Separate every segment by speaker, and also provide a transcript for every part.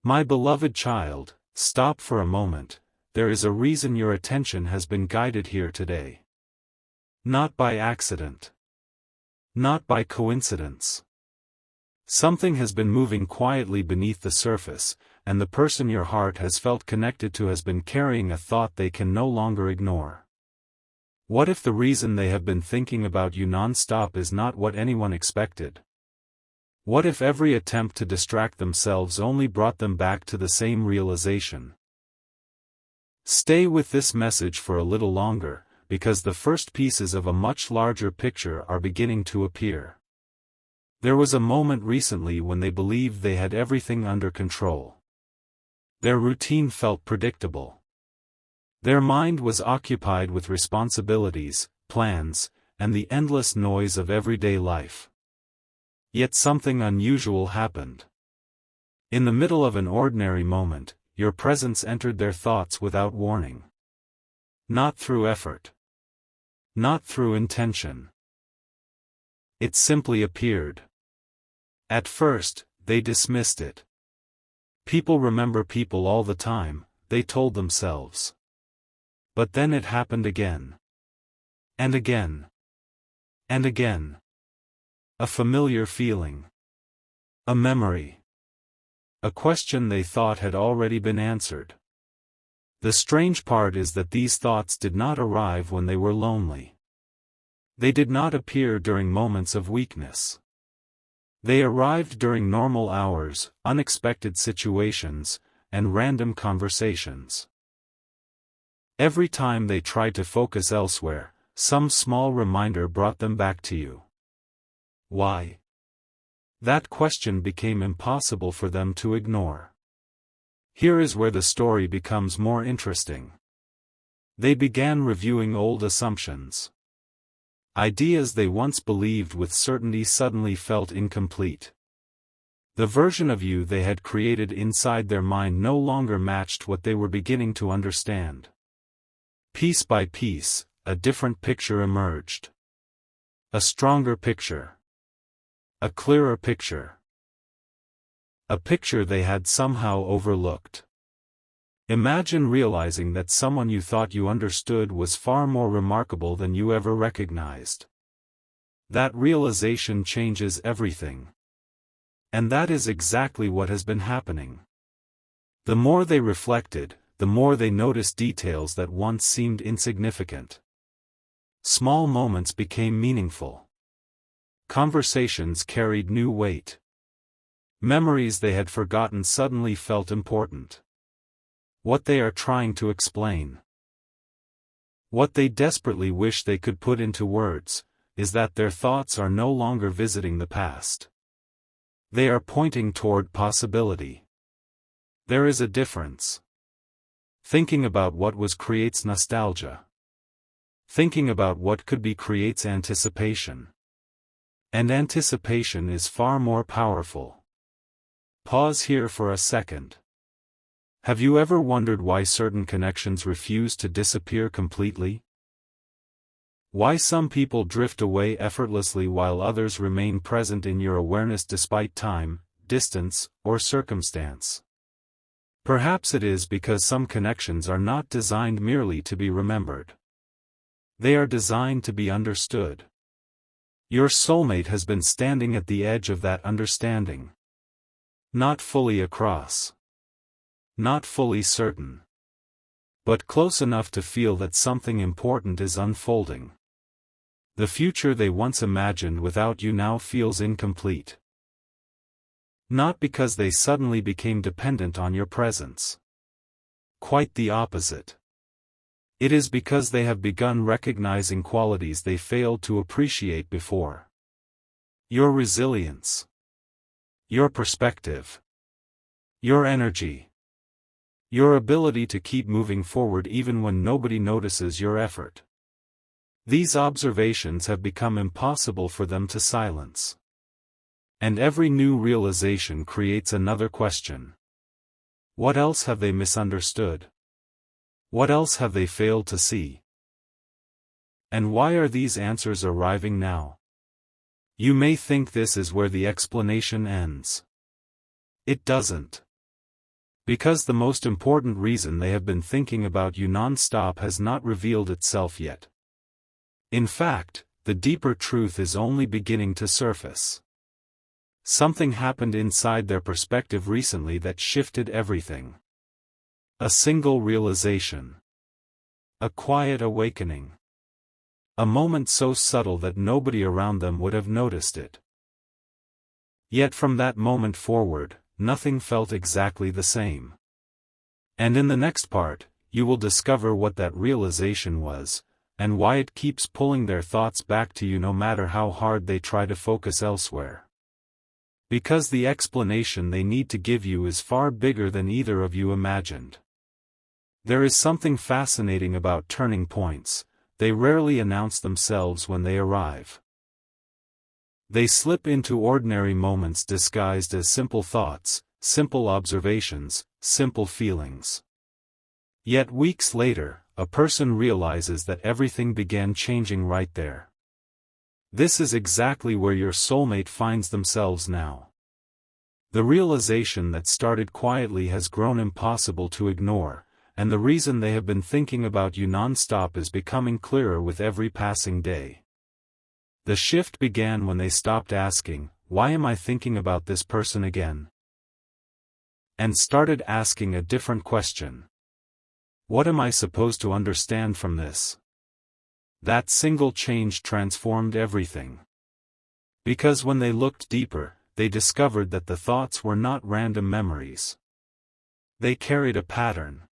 Speaker 1: My beloved child, stop for a moment. There is a reason your attention has been guided here today. Not by accident. Not by coincidence. Something has been moving quietly beneath the surface, and the person your heart has felt connected to has been carrying a thought they can no longer ignore. What if the reason they have been thinking about you nonstop is not what anyone expected? What if every attempt to distract themselves only brought them back to the same realization? Stay with this message for a little longer, because the first pieces of a much larger picture are beginning to appear. There was a moment recently when they believed they had everything under control. Their routine felt predictable. Their mind was occupied with responsibilities, plans, and the endless noise of everyday life. Yet something unusual happened. In the middle of an ordinary moment, your presence entered their thoughts without warning. Not through effort. Not through intention. It simply appeared. At first, they dismissed it. People remember people all the time, they told themselves. But then it happened again. And again. And again. A familiar feeling. A memory. A question they thought had already been answered. The strange part is that these thoughts did not arrive when they were lonely. They did not appear during moments of weakness. They arrived during normal hours, unexpected situations, and random conversations. Every time they tried to focus elsewhere, some small reminder brought them back to you. Why? That question became impossible for them to ignore. Here is where the story becomes more interesting. They began reviewing old assumptions. Ideas they once believed with certainty suddenly felt incomplete. The version of you they had created inside their mind no longer matched what they were beginning to understand. Piece by piece, a different picture emerged. A stronger picture. A clearer picture. A picture they had somehow overlooked. Imagine realizing that someone you thought you understood was far more remarkable than you ever recognized. That realization changes everything. And that is exactly what has been happening. The more they reflected, the more they noticed details that once seemed insignificant. Small moments became meaningful. Conversations carried new weight. Memories they had forgotten suddenly felt important. What they are trying to explain, what they desperately wish they could put into words, is that their thoughts are no longer visiting the past. They are pointing toward possibility. There is a difference. Thinking about what was creates nostalgia. Thinking about what could be creates anticipation. And anticipation is far more powerful. Pause here for a second. Have you ever wondered why certain connections refuse to disappear completely? Why some people drift away effortlessly while others remain present in your awareness despite time, distance, or circumstance? Perhaps it is because some connections are not designed merely to be remembered. They are designed to be understood. Your soulmate has been standing at the edge of that understanding. Not fully across. Not fully certain. But close enough to feel that something important is unfolding. The future they once imagined without you now feels incomplete. Not because they suddenly became dependent on your presence. Quite the opposite. It is because they have begun recognizing qualities they failed to appreciate before. Your resilience. Your perspective. Your energy. Your ability to keep moving forward even when nobody notices your effort. These observations have become impossible for them to silence. And every new realization creates another question. What else have they misunderstood? What else have they failed to see? And why are these answers arriving now? You may think this is where the explanation ends. It doesn't. Because the most important reason they have been thinking about you nonstop has not revealed itself yet. In fact, the deeper truth is only beginning to surface. Something happened inside their perspective recently that shifted everything. A single realization. A quiet awakening. A moment so subtle that nobody around them would have noticed it. Yet from that moment forward, nothing felt exactly the same. And in the next part, you will discover what that realization was, and why it keeps pulling their thoughts back to you no matter how hard they try to focus elsewhere. Because the explanation they need to give you is far bigger than either of you imagined. There is something fascinating about turning points. They rarely announce themselves when they arrive. They slip into ordinary moments disguised as simple thoughts, simple observations, simple feelings. Yet weeks later, a person realizes that everything began changing right there. This is exactly where your soulmate finds themselves now. The realization that started quietly has grown impossible to ignore, and the reason they have been thinking about you nonstop is becoming clearer with every passing day. The shift began when they stopped asking, "Why am I thinking about this person again?" and started asking a different question. What am I supposed to understand from this? That single change transformed everything. Because when they looked deeper, they discovered that the thoughts were not random memories. They carried a pattern.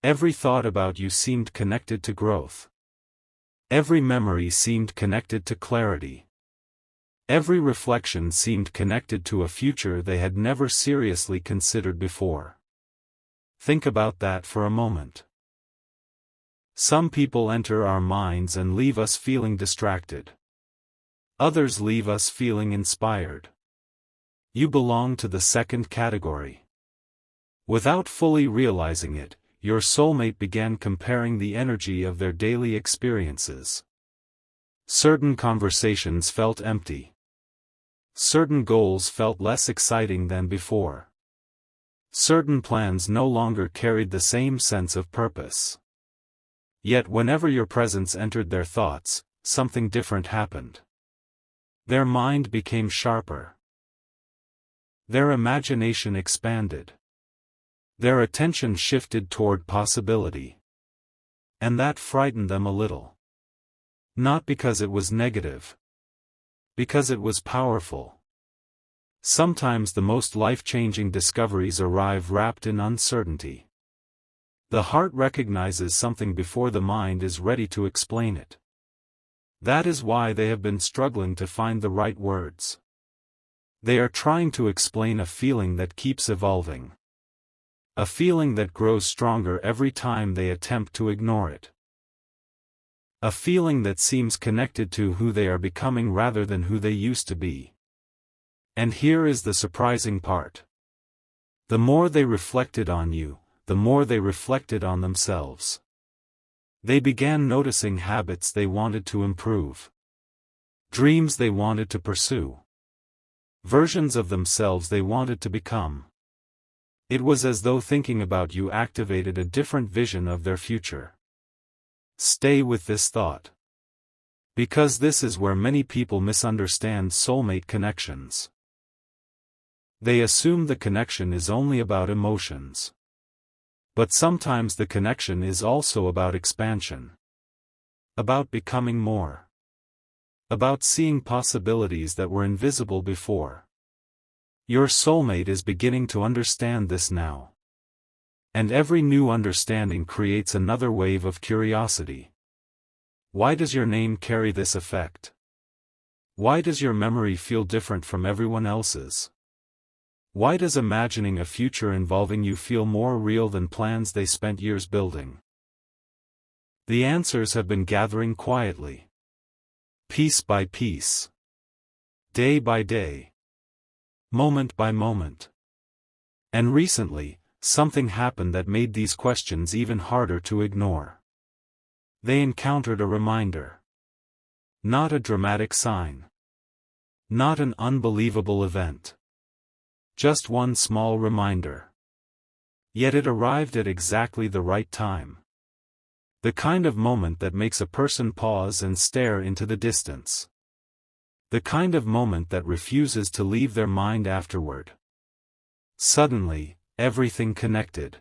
Speaker 1: Every thought about you seemed connected to growth. Every memory seemed connected to clarity. Every reflection seemed connected to a future they had never seriously considered before. Think about that for a moment. Some people enter our minds and leave us feeling distracted. Others leave us feeling inspired. You belong to the second category. Without fully realizing it, your soulmate began comparing the energy of their daily experiences. Certain conversations felt empty. Certain goals felt less exciting than before. Certain plans no longer carried the same sense of purpose. Yet whenever your presence entered their thoughts, something different happened. Their mind became sharper. Their imagination expanded. Their attention shifted toward possibility. And that frightened them a little. Not because it was negative. Because it was powerful. Sometimes the most life-changing discoveries arrive wrapped in uncertainty. The heart recognizes something before the mind is ready to explain it. That is why they have been struggling to find the right words. They are trying to explain a feeling that keeps evolving. A feeling that grows stronger every time they attempt to ignore it. A feeling that seems connected to who they are becoming rather than who they used to be. And here is the surprising part. The more they reflected on you, the more they reflected on themselves. They began noticing habits they wanted to improve. Dreams they wanted to pursue. Versions of themselves they wanted to become. It was as though thinking about you activated a different vision of their future. Stay with this thought. Because this is where many people misunderstand soulmate connections. They assume the connection is only about emotions. But sometimes the connection is also about expansion. About becoming more. About seeing possibilities that were invisible before. Your soulmate is beginning to understand this now. And every new understanding creates another wave of curiosity. Why does your name carry this effect? Why does your memory feel different from everyone else's? Why does imagining a future involving you feel more real than plans they spent years building? The answers have been gathering quietly. Piece by piece. Day by day. Moment by moment. And recently, something happened that made these questions even harder to ignore. They encountered a reminder. Not a dramatic sign. Not an unbelievable event. Just one small reminder. Yet it arrived at exactly the right time. The kind of moment that makes a person pause and stare into the distance. The kind of moment that refuses to leave their mind afterward. Suddenly, everything connected.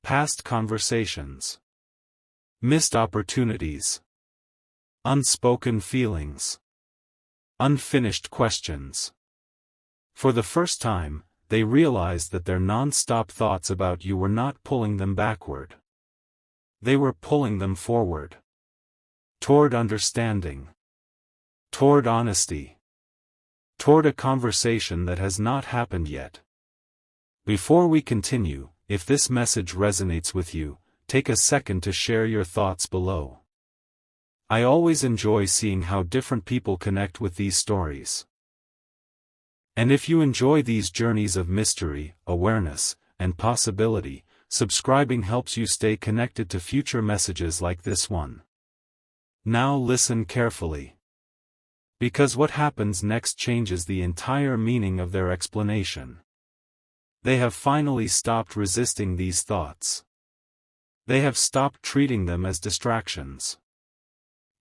Speaker 1: Past conversations. Missed opportunities. Unspoken feelings. Unfinished questions. For the first time, they realized that their non-stop thoughts about you were not pulling them backward. They were pulling them forward. Toward understanding. Toward honesty. Toward a conversation that has not happened yet. Before we continue, if this message resonates with you, take a second to share your thoughts below. I always enjoy seeing how different people connect with these stories. And if you enjoy these journeys of mystery, awareness, and possibility, subscribing helps you stay connected to future messages like this one. Now listen carefully. Because what happens next changes the entire meaning of their explanation. They have finally stopped resisting these thoughts. They have stopped treating them as distractions.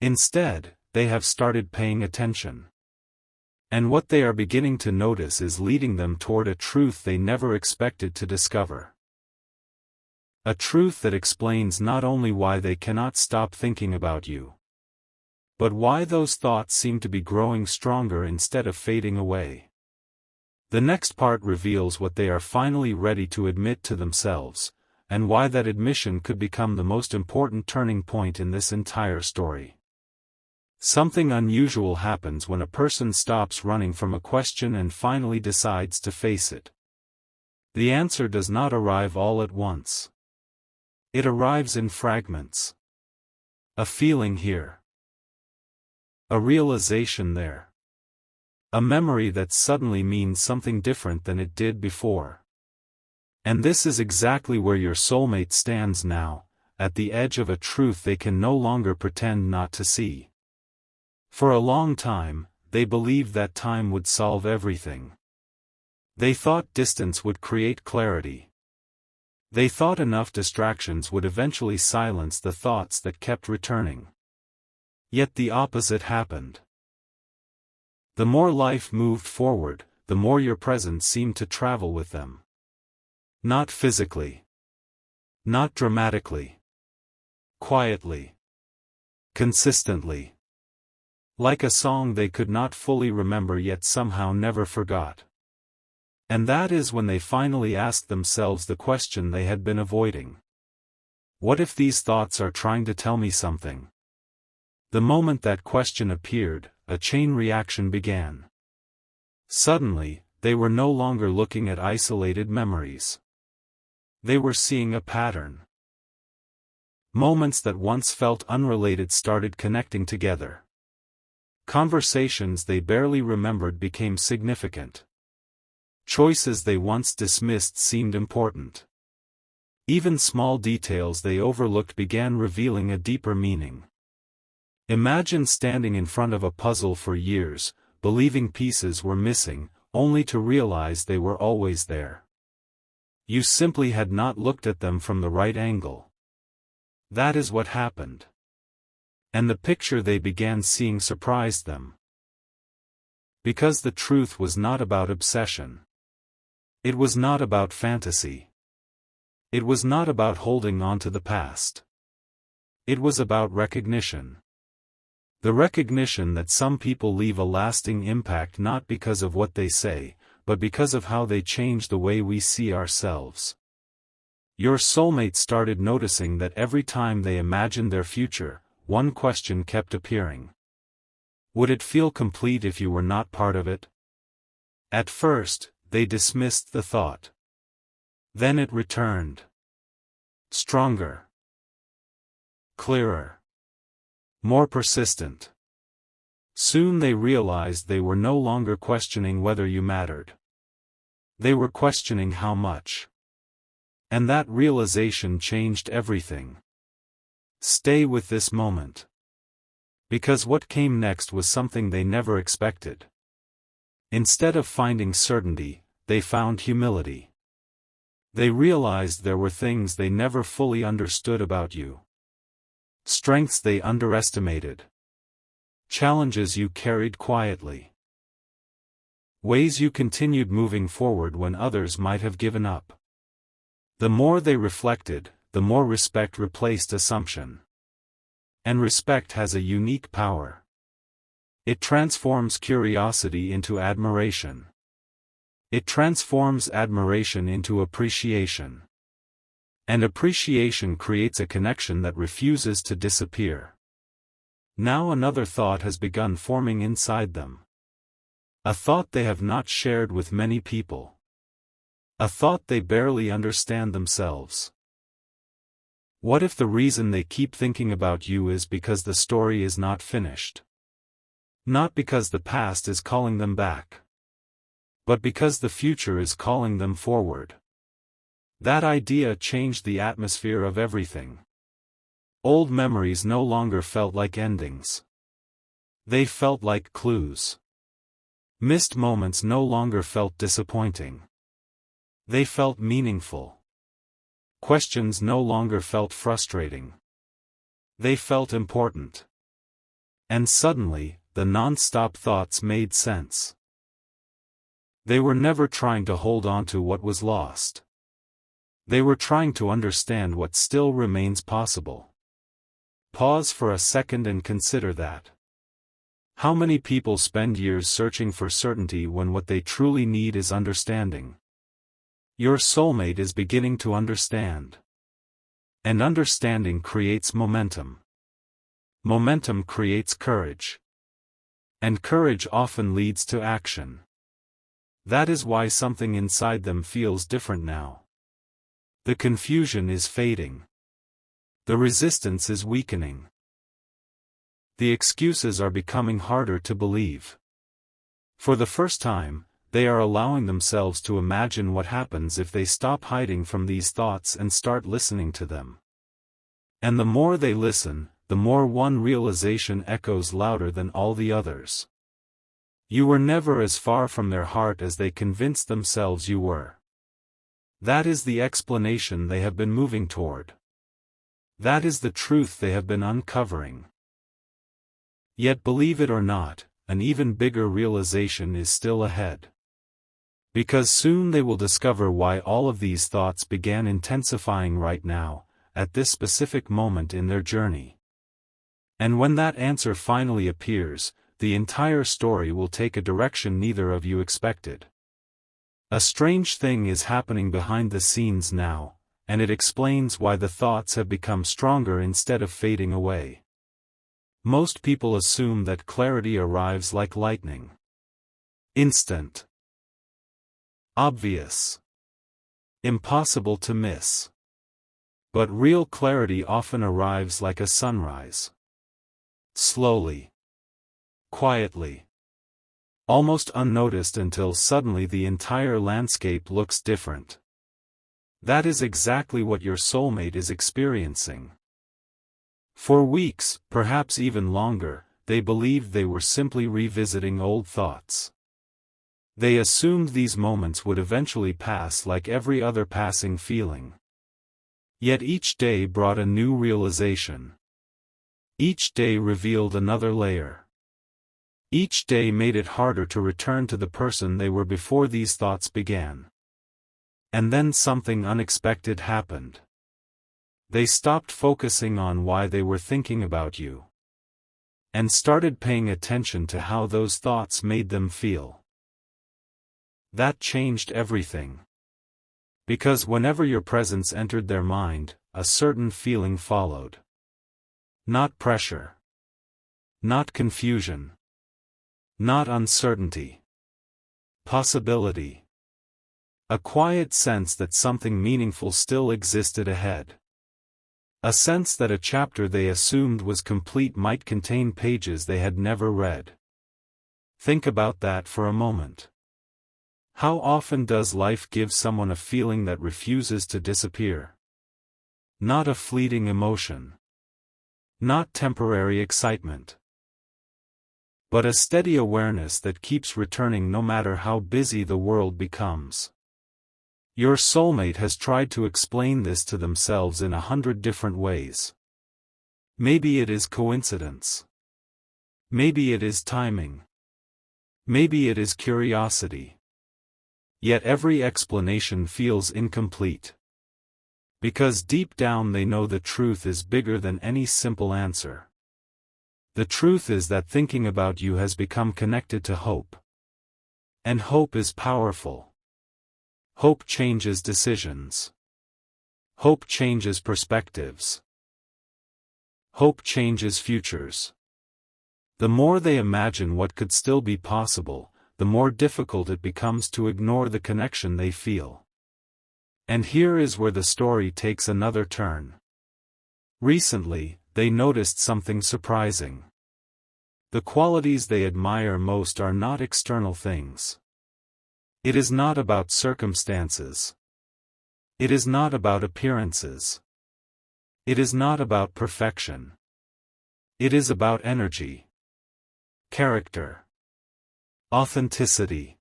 Speaker 1: Instead, they have started paying attention. And what they are beginning to notice is leading them toward a truth they never expected to discover. A truth that explains not only why they cannot stop thinking about you, but why those thoughts seem to be growing stronger instead of fading away. The next part reveals what they are finally ready to admit to themselves, and why that admission could become the most important turning point in this entire story. Something unusual happens when a person stops running from a question and finally decides to face it. The answer does not arrive all at once. It arrives in fragments. A feeling here. A realization there. A memory that suddenly means something different than it did before. And this is exactly where your soulmate stands now, at the edge of a truth they can no longer pretend not to see. For a long time, they believed that time would solve everything. They thought distance would create clarity. They thought enough distractions would eventually silence the thoughts that kept returning. Yet the opposite happened. The more life moved forward, the more your presence seemed to travel with them. Not physically. Not dramatically. Quietly. Consistently. Like a song they could not fully remember yet somehow never forgot. And that is when they finally asked themselves the question they had been avoiding. What if these thoughts are trying to tell me something? The moment that question appeared, a chain reaction began. Suddenly, they were no longer looking at isolated memories. They were seeing a pattern. Moments that once felt unrelated started connecting together. Conversations they barely remembered became significant. Choices they once dismissed seemed important. Even small details they overlooked began revealing a deeper meaning. Imagine standing in front of a puzzle for years, believing pieces were missing, only to realize they were always there. You simply had not looked at them from the right angle. That is what happened. And the picture they began seeing surprised them. Because the truth was not about obsession. It was not about fantasy. It was not about holding on to the past. It was about recognition. The recognition that some people leave a lasting impact not because of what they say, but because of how they change the way we see ourselves. Your soulmate started noticing that every time they imagined their future, one question kept appearing. Would it feel complete if you were not part of it? At first, they dismissed the thought. Then it returned. Stronger. Clearer. More persistent. Soon they realized they were no longer questioning whether you mattered. They were questioning how much. And that realization changed everything. Stay with this moment. Because what came next was something they never expected. Instead of finding certainty, they found humility. They realized there were things they never fully understood about you. Strengths they underestimated. Challenges you carried quietly. Ways you continued moving forward when others might have given up. The more they reflected, the more respect replaced assumption. And respect has a unique power. It transforms curiosity into admiration. It transforms admiration into appreciation. And appreciation creates a connection that refuses to disappear. Now another thought has begun forming inside them. A thought they have not shared with many people. A thought they barely understand themselves. What if the reason they keep thinking about you is because the story is not finished? Not because the past is calling them back. But because the future is calling them forward. That idea changed the atmosphere of everything. Old memories no longer felt like endings. They felt like clues. Missed moments no longer felt disappointing. They felt meaningful. Questions no longer felt frustrating. They felt important. And suddenly, the nonstop thoughts made sense. They were never trying to hold on to what was lost. They were trying to understand what still remains possible. Pause for a second and consider that. How many people spend years searching for certainty when what they truly need is understanding? Your soulmate is beginning to understand. And understanding creates momentum. Momentum creates courage. And courage often leads to action. That is why something inside them feels different now. The confusion is fading. The resistance is weakening. The excuses are becoming harder to believe. For the first time, they are allowing themselves to imagine what happens if they stop hiding from these thoughts and start listening to them. And the more they listen, the more one realization echoes louder than all the others. You were never as far from their heart as they convinced themselves you were. That is the explanation they have been moving toward. That is the truth they have been uncovering. Yet believe it or not, an even bigger realization is still ahead. Because soon they will discover why all of these thoughts began intensifying right now, at this specific moment in their journey. And when that answer finally appears, the entire story will take a direction neither of you expected. A strange thing is happening behind the scenes now, and it explains why the thoughts have become stronger instead of fading away. Most people assume that clarity arrives like lightning. Instant. Obvious. Impossible to miss. But real clarity often arrives like a sunrise. Slowly. Quietly. Almost unnoticed until suddenly the entire landscape looks different. That is exactly what your soulmate is experiencing. For weeks, perhaps even longer, they believed they were simply revisiting old thoughts. They assumed these moments would eventually pass like every other passing feeling. Yet each day brought a new realization. Each day revealed another layer. Each day made it harder to return to the person they were before these thoughts began. And then something unexpected happened. They stopped focusing on why they were thinking about you. And started paying attention to how those thoughts made them feel. That changed everything. Because whenever your presence entered their mind, a certain feeling followed. Not pressure. Not confusion. Not uncertainty. Possibility. A quiet sense that something meaningful still existed ahead. A sense that a chapter they assumed was complete might contain pages they had never read. Think about that for a moment. How often does life give someone a feeling that refuses to disappear? Not a fleeting emotion. Not temporary excitement. But a steady awareness that keeps returning no matter how busy the world becomes. Your soulmate has tried to explain this to themselves in 100 different ways. Maybe it is coincidence. Maybe it is timing. Maybe it is curiosity. Yet every explanation feels incomplete. Because deep down they know the truth is bigger than any simple answer. The truth is that thinking about you has become connected to hope. And hope is powerful. Hope changes decisions. Hope changes perspectives. Hope changes futures. The more they imagine what could still be possible, the more difficult it becomes to ignore the connection they feel. And here is where the story takes another turn. Recently, they noticed something surprising. The qualities they admire most are not external things. It is not about circumstances. It is not about appearances. It is not about perfection. It is about energy, character, authenticity.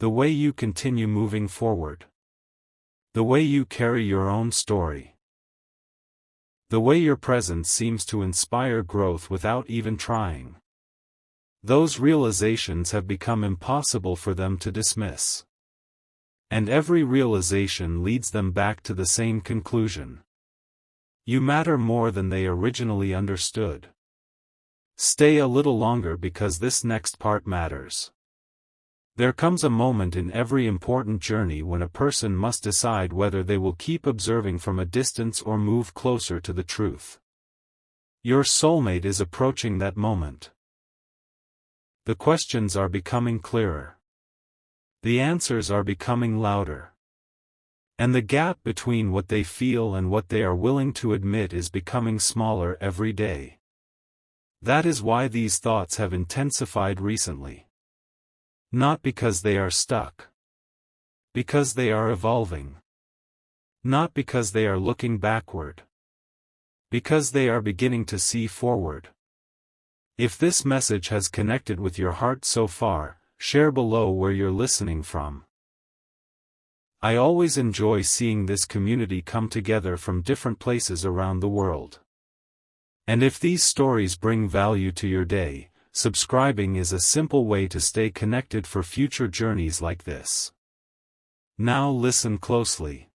Speaker 1: The way you continue moving forward. The way you carry your own story. The way your presence seems to inspire growth without even trying. Those realizations have become impossible for them to dismiss. And every realization leads them back to the same conclusion. You matter more than they originally understood. Stay a little longer because this next part matters. There comes a moment in every important journey when a person must decide whether they will keep observing from a distance or move closer to the truth. Your soulmate is approaching that moment. The questions are becoming clearer. The answers are becoming louder. And the gap between what they feel and what they are willing to admit is becoming smaller every day. That is why these thoughts have intensified recently. Not because they are stuck. Because they are evolving. Not because they are looking backward. Because they are beginning to see forward. If this message has connected with your heart so far, share below where you're listening from. I always enjoy seeing this community come together from different places around the world. And if these stories bring value to your day, subscribing is a simple way to stay connected for future journeys like this. Now listen closely.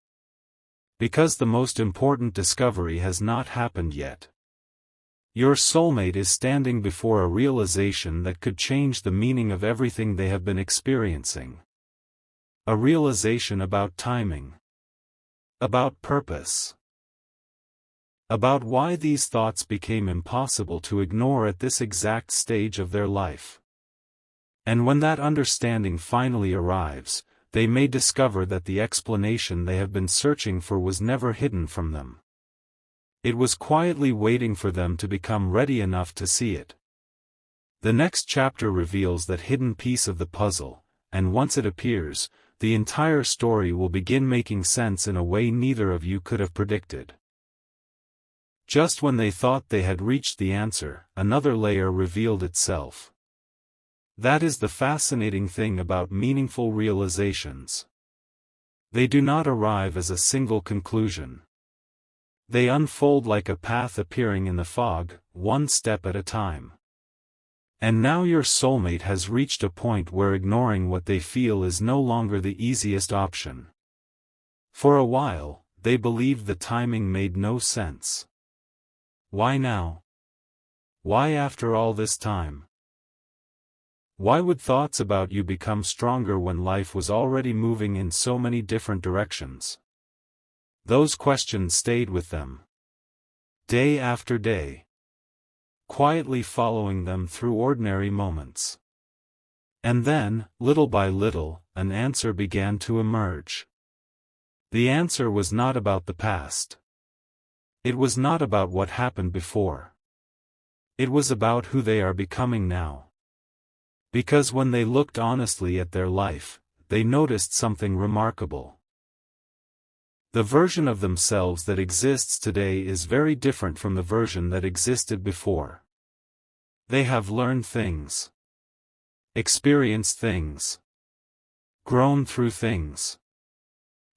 Speaker 1: Because the most important discovery has not happened yet. Your soulmate is standing before a realization that could change the meaning of everything they have been experiencing. A realization about timing. About purpose. About why these thoughts became impossible to ignore at this exact stage of their life. And when that understanding finally arrives, they may discover that the explanation they have been searching for was never hidden from them. It was quietly waiting for them to become ready enough to see it. The next chapter reveals that hidden piece of the puzzle, and once it appears, the entire story will begin making sense in a way neither of you could have predicted. Just when they thought they had reached the answer, another layer revealed itself. That is the fascinating thing about meaningful realizations. They do not arrive as a single conclusion. They unfold like a path appearing in the fog, one step at a time. And now your soulmate has reached a point where ignoring what they feel is no longer the easiest option. For a while, they believed the timing made no sense. Why now? Why after all this time? Why would thoughts about you become stronger when life was already moving in so many different directions? Those questions stayed with them. Day after day. Quietly following them through ordinary moments. And then, little by little, an answer began to emerge. The answer was not about the past. It was not about what happened before. It was about who they are becoming now. Because when they looked honestly at their life, they noticed something remarkable. The version of themselves that exists today is very different from the version that existed before. They have learned things. Experienced things. Grown through things.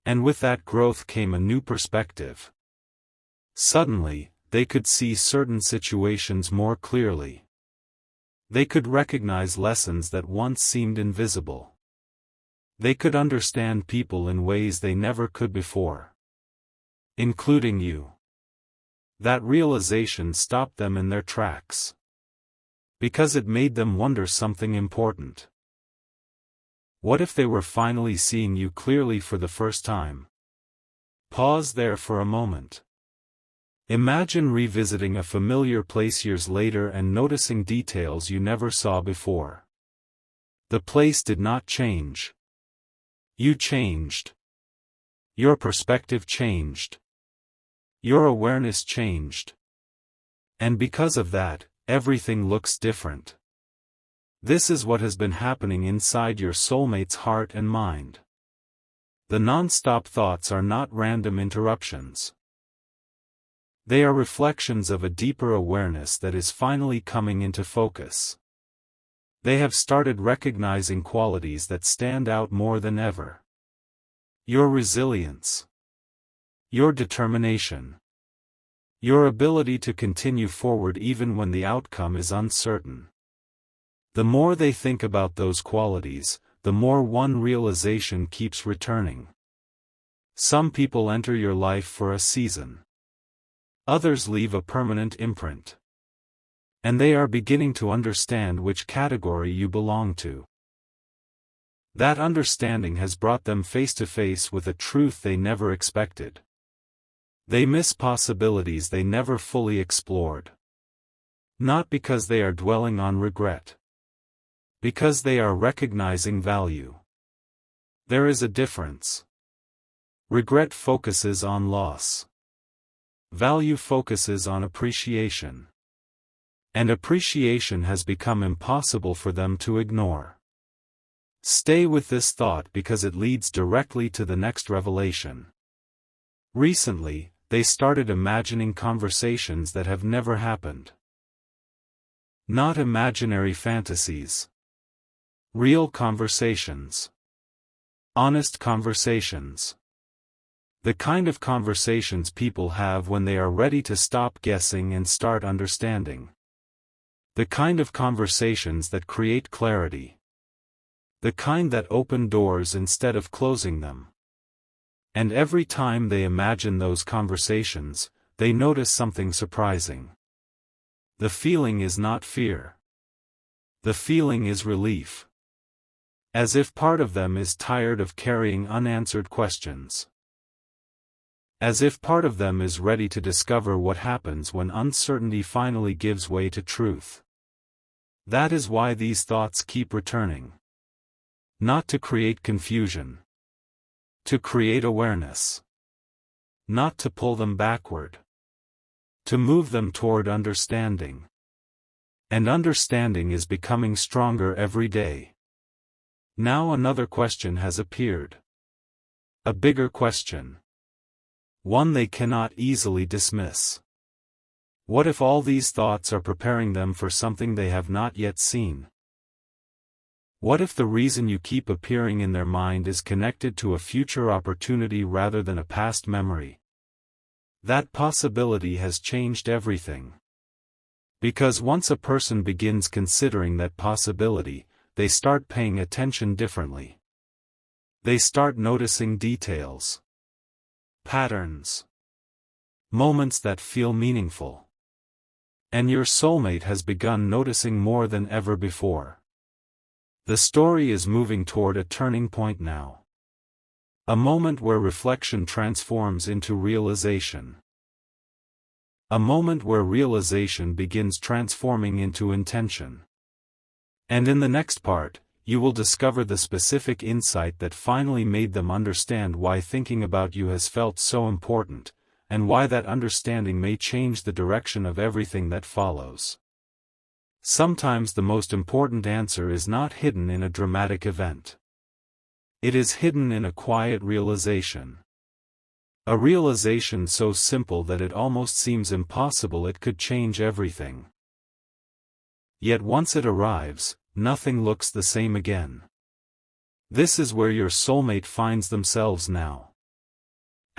Speaker 1: And with that growth came a new perspective. Suddenly, they could see certain situations more clearly. They could recognize lessons that once seemed invisible. They could understand people in ways they never could before. Including you. That realization stopped them in their tracks. Because it made them wonder something important. What if they were finally seeing you clearly for the first time? Pause there for a moment. Imagine revisiting a familiar place years later and noticing details you never saw before. The place did not change. You changed. Your perspective changed. Your awareness changed. And because of that, everything looks different. This is what has been happening inside your soulmate's heart and mind. The nonstop thoughts are not random interruptions. They are reflections of a deeper awareness that is finally coming into focus. They have started recognizing qualities that stand out more than ever. Your resilience. Your determination. Your ability to continue forward even when the outcome is uncertain. The more they think about those qualities, the more one realization keeps returning. Some people enter your life for a season. Others leave a permanent imprint. And they are beginning to understand which category you belong to. That understanding has brought them face to face with a truth they never expected. They miss possibilities they never fully explored. Not because they are dwelling on regret. Because they are recognizing value. There is a difference. Regret focuses on loss. Value focuses on appreciation. And appreciation has become impossible for them to ignore. Stay with this thought because it leads directly to the next revelation. Recently, they started imagining conversations that have never happened. Not imaginary fantasies. Real conversations. Honest conversations. The kind of conversations people have when they are ready to stop guessing and start understanding. The kind of conversations that create clarity. The kind that open doors instead of closing them. And every time they imagine those conversations, they notice something surprising. The feeling is not fear. The feeling is relief. As if part of them is tired of carrying unanswered questions. As if part of them is ready to discover what happens when uncertainty finally gives way to truth. That is why these thoughts keep returning. Not to create confusion. To create awareness. Not to pull them backward. To move them toward understanding. And understanding is becoming stronger every day. Now another question has appeared. A bigger question. One they cannot easily dismiss. What if all these thoughts are preparing them for something they have not yet seen? What if the reason you keep appearing in their mind is connected to a future opportunity rather than a past memory? That possibility has changed everything. Because once a person begins considering that possibility, they start paying attention differently. They start noticing details. Patterns. Moments that feel meaningful. And your soulmate has begun noticing more than ever before. The story is moving toward a turning point now. A moment where reflection transforms into realization. A moment where realization begins transforming into intention. And in the next part, you will discover the specific insight that finally made them understand why thinking about you has felt so important, and why that understanding may change the direction of everything that follows. Sometimes the most important answer is not hidden in a dramatic event. It is hidden in a quiet realization. A realization so simple that it almost seems impossible it could change everything. Yet once it arrives, nothing looks the same again. This is where your soulmate finds themselves now.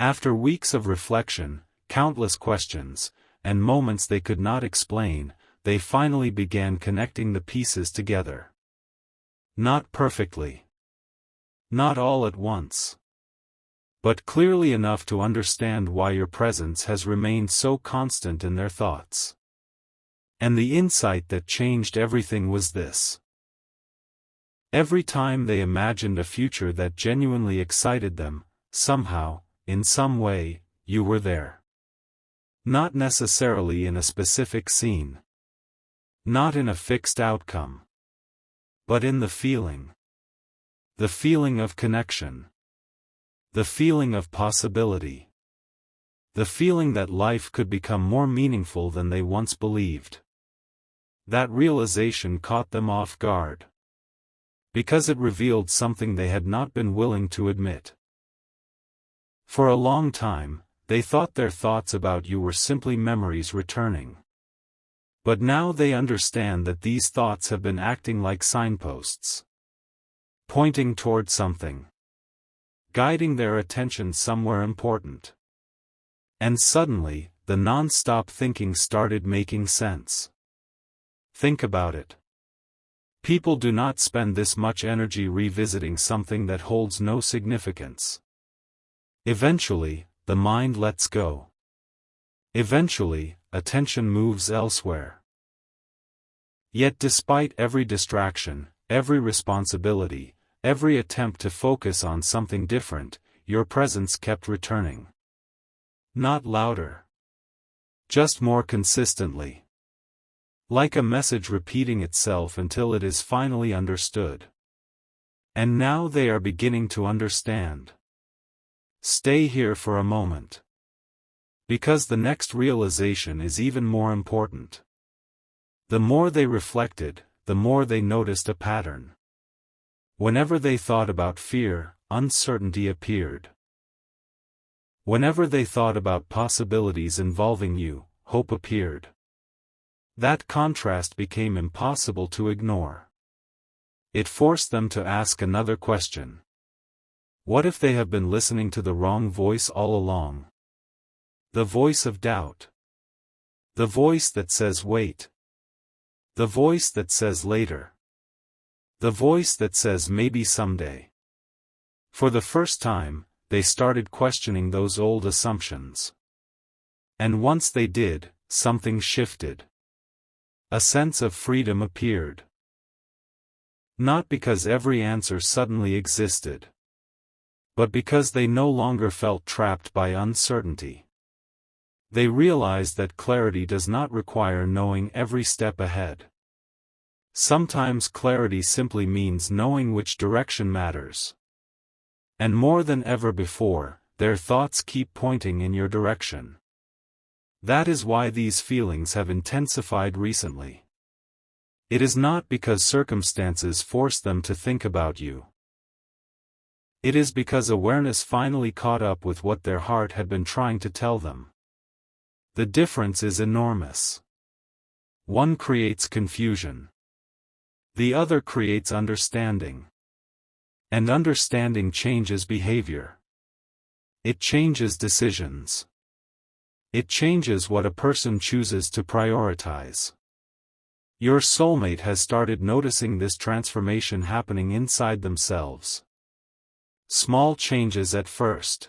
Speaker 1: After weeks of reflection, countless questions, and moments they could not explain, they finally began connecting the pieces together. Not perfectly. Not all at once. But clearly enough to understand why your presence has remained so constant in their thoughts. And the insight that changed everything was this. Every time they imagined a future that genuinely excited them, somehow, in some way, you were there. Not necessarily in a specific scene. Not in a fixed outcome. But in the feeling. The feeling of connection. The feeling of possibility. The feeling that life could become more meaningful than they once believed. That realization caught them off guard. Because it revealed something they had not been willing to admit. For a long time, they thought their thoughts about you were simply memories returning. But now they understand that these thoughts have been acting like signposts. Pointing toward something. Guiding their attention somewhere important. And suddenly, the non-stop thinking started making sense. Think about it. People do not spend this much energy revisiting something that holds no significance. Eventually, the mind lets go. Eventually, attention moves elsewhere. Yet despite every distraction, every responsibility, every attempt to focus on something different, your presence kept returning. Not louder. Just more consistently. Like a message repeating itself until it is finally understood. And now they are beginning to understand. Stay here for a moment. Because the next realization is even more important. The more they reflected, the more they noticed a pattern. Whenever they thought about fear, uncertainty appeared. Whenever they thought about possibilities involving you, hope appeared. That contrast became impossible to ignore. It forced them to ask another question. What if they have been listening to the wrong voice all along? The voice of doubt. The voice that says wait. The voice that says later. The voice that says maybe someday. For the first time, they started questioning those old assumptions. And once they did, something shifted. A sense of freedom appeared. Not because every answer suddenly existed. But because they no longer felt trapped by uncertainty. They realized that clarity does not require knowing every step ahead. Sometimes clarity simply means knowing which direction matters. And more than ever before, their thoughts keep pointing in your direction. That is why these feelings have intensified recently. It is not because circumstances force them to think about you. It is because awareness finally caught up with what their heart had been trying to tell them. The difference is enormous. One creates confusion. The other creates understanding. And understanding changes behavior. It changes decisions. It changes what a person chooses to prioritize. Your soulmate has started noticing this transformation happening inside themselves. Small changes at first.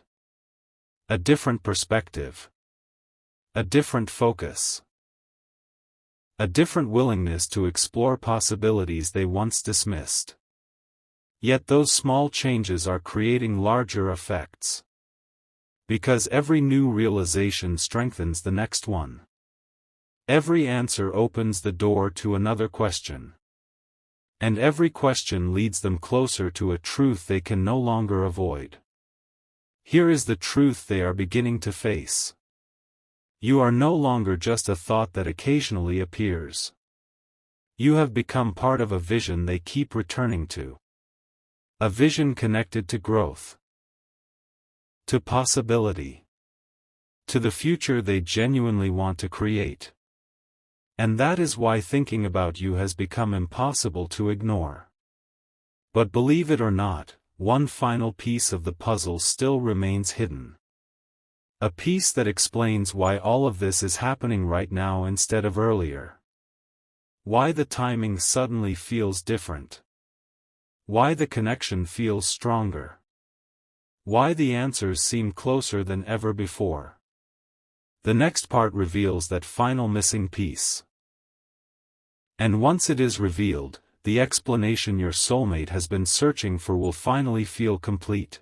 Speaker 1: A different perspective. A different focus. A different willingness to explore possibilities they once dismissed. Yet those small changes are creating larger effects. Because every new realization strengthens the next one. Every answer opens the door to another question. And every question leads them closer to a truth they can no longer avoid. Here is the truth they are beginning to face. You are no longer just a thought that occasionally appears. You have become part of a vision they keep returning to. A vision connected to growth. To possibility. To the future they genuinely want to create. And that is why thinking about you has become impossible to ignore. But believe it or not, one final piece of the puzzle still remains hidden. A piece that explains why all of this is happening right now instead of earlier. Why the timing suddenly feels different. Why the connection feels stronger. Why the answers seem closer than ever before. The next part reveals that final missing piece. And once it is revealed, the explanation your soulmate has been searching for will finally feel complete.